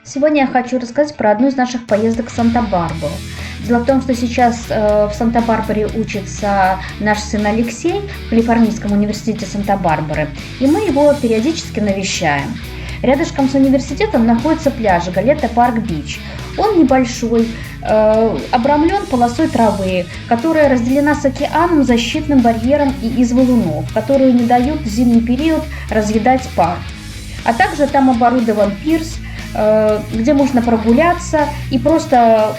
Сегодня я хочу рассказать про одну из наших поездок в Санта-Барбару. Дело в том, что сейчас в Санта-Барбаре учится наш сын Алексей в Калифорнийском университете Санта-Барбары, и мы его периодически навещаем. Рядышком с университетом находится пляж Галета Парк-Бич. Он небольшой, обрамлен полосой травы, которая разделена с океаном защитным барьером из валунов, которые не дают в зимний период разъедать пар. А также там оборудован пирс, где можно прогуляться и просто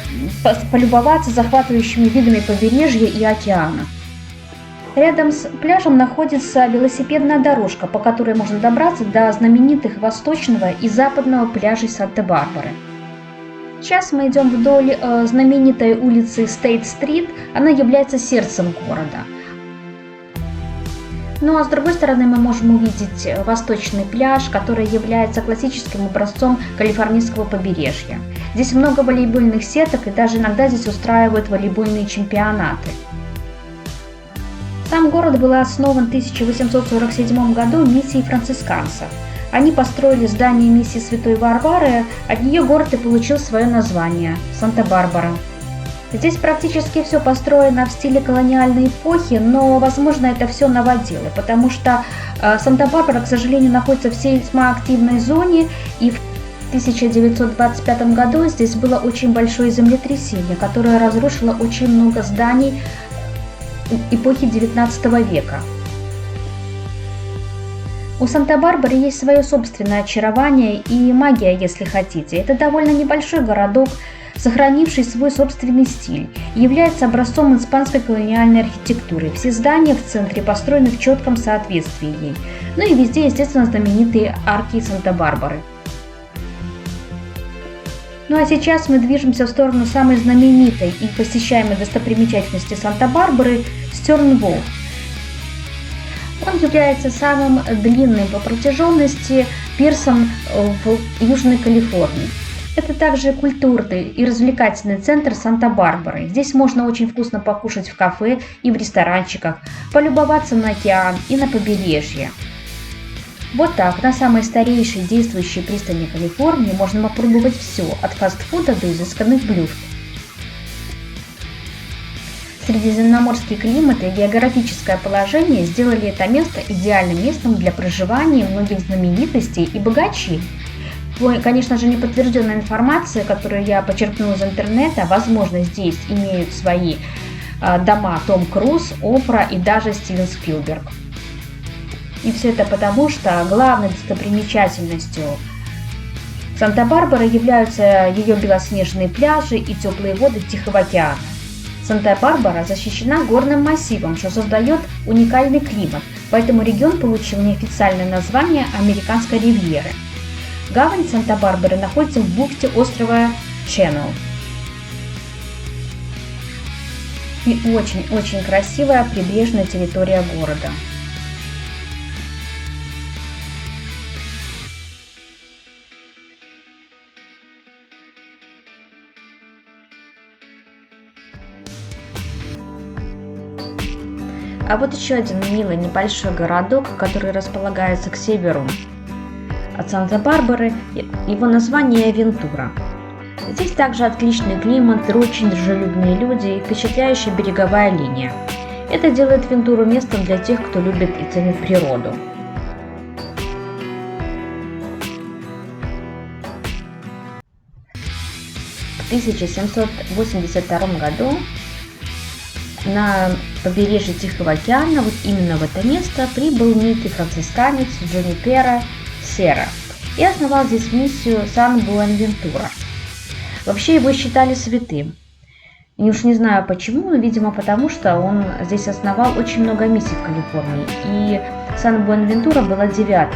полюбоваться захватывающими видами побережья и океана. Рядом с пляжем находится велосипедная дорожка, по которой можно добраться до знаменитых восточного и западного пляжей Санта-Барбары. Сейчас мы идем вдоль знаменитой улицы Стейт-стрит, она является сердцем города. Ну а с другой стороны мы можем увидеть восточный пляж, который является классическим образцом калифорнийского побережья. Здесь много волейбольных сеток и даже иногда здесь устраивают волейбольные чемпионаты. Сам город был основан в 1847 году миссией францисканцев. Они построили здание миссии Святой Варвары, от нее город и получил свое название – Санта-Барбара. Здесь практически все построено в стиле колониальной эпохи, но, возможно, это все новоделы, потому что Санта-Барбара, к сожалению, находится в весьма активной зоне, и в 1925 году здесь было очень большое землетрясение, которое разрушило очень много зданий эпохи 19 века. У Санта-Барбары есть свое собственное очарование и магия, если хотите. Это довольно небольшой городок, сохранивший свой собственный стиль, является образцом испанской колониальной архитектуры. Все здания в центре построены в четком соответствии ей. Ну и везде, естественно, знаменитые арки Санта-Барбары. Ну а сейчас мы движемся в сторону самой знаменитой и посещаемой достопримечательности Санта-Барбары – Стерн-Волл. Он является самым длинным по протяженности пирсом в Южной Калифорнии. Это также культурный и развлекательный центр Санта-Барбары. Здесь можно очень вкусно покушать в кафе и в ресторанчиках, полюбоваться на океан и на побережье. Вот так, на самой старейшей действующей пристани Калифорнии можно попробовать все, от фастфуда до изысканных блюд. Средиземноморский климат и географическое положение сделали это место идеальным местом для проживания многих знаменитостей и богачей. Конечно же, неподтвержденная информация, которую я почерпнула из интернета, возможно, здесь имеют свои дома Том Круз, Опра и даже Стивен Спилберг. И все это потому, что главной достопримечательностью Санта-Барбары являются ее белоснежные пляжи и теплые воды Тихого океана. Санта-Барбара защищена горным массивом, что создает уникальный климат, поэтому регион получил неофициальное название Американской ривьеры. Гавань Санта-Барбары находится в бухте острова Ченнел. И очень-очень красивая прибрежная территория города. А вот еще один милый небольшой городок, который располагается к северу от Санта-Барбары, его название Вентура. Здесь также отличный климат, очень дружелюбные люди и впечатляющая береговая линия. Это делает Вентуру местом для тех, кто любит и ценит природу. В 1782 году на побережье Тихого океана, вот именно в это место, прибыл некий францисканец Джунипера Серра и основал здесь миссию Сан-Буэнавентура. Вообще его считали святым. И уж не знаю почему, но, видимо, потому что он здесь основал очень много миссий в Калифорнии, и Сан-Буэнавентура была 9-я.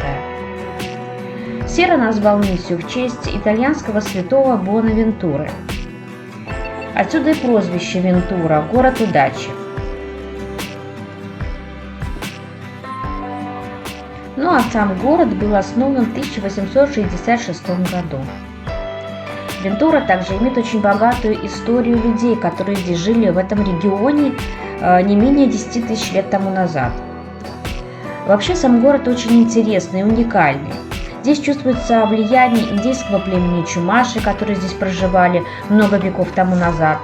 Серра назвал миссию в честь итальянского святого Буэнавентуры. Отсюда и прозвище Вентура – город удачи. Ну а сам город был основан в 1866 году. Вентура также имеет очень богатую историю людей, которые здесь жили в этом регионе не менее 10 тысяч лет тому назад. Вообще сам город очень интересный и уникальный. Здесь чувствуется влияние индейского племени Чумаши, которые здесь проживали много веков тому назад,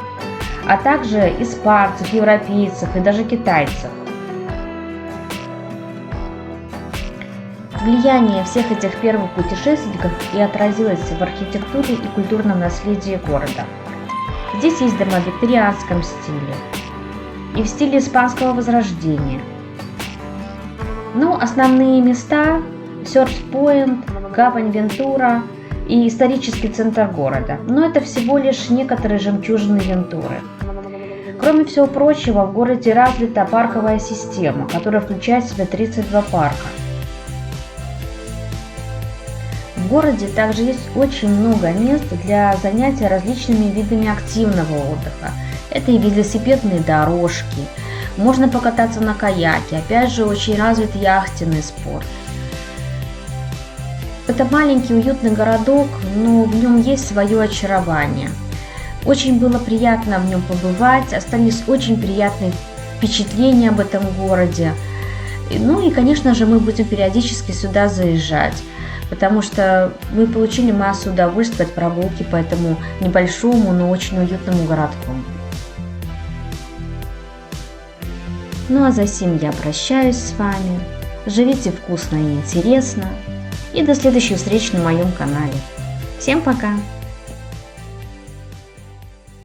а также испанцев, европейцев и даже китайцев. Влияние всех этих первых путешественников и отразилось в архитектуре и культурном наследии города. Здесь есть дома в викторианском стиле и в стиле испанского возрождения. Но основные места – Сёрс-Пойнт, гавань Вентура и исторический центр города. Но это всего лишь некоторые жемчужины Вентуры. Кроме всего прочего, в городе развита парковая система, которая включает в себя 32 парка. В городе также есть очень много мест для занятия различными видами активного отдыха. Это и велосипедные дорожки, можно покататься на каяке, опять же очень развит яхтенный спорт. Это маленький уютный городок, но в нем есть свое очарование. Очень было приятно в нем побывать, остались очень приятные впечатления об этом городе. Ну и, конечно же, мы будем периодически сюда заезжать, потому что мы получили массу удовольствия от прогулки по этому небольшому, но очень уютному городку. Ну а за сим я прощаюсь с вами. Живите вкусно и интересно. И до следующих встреч на моем канале. Всем пока!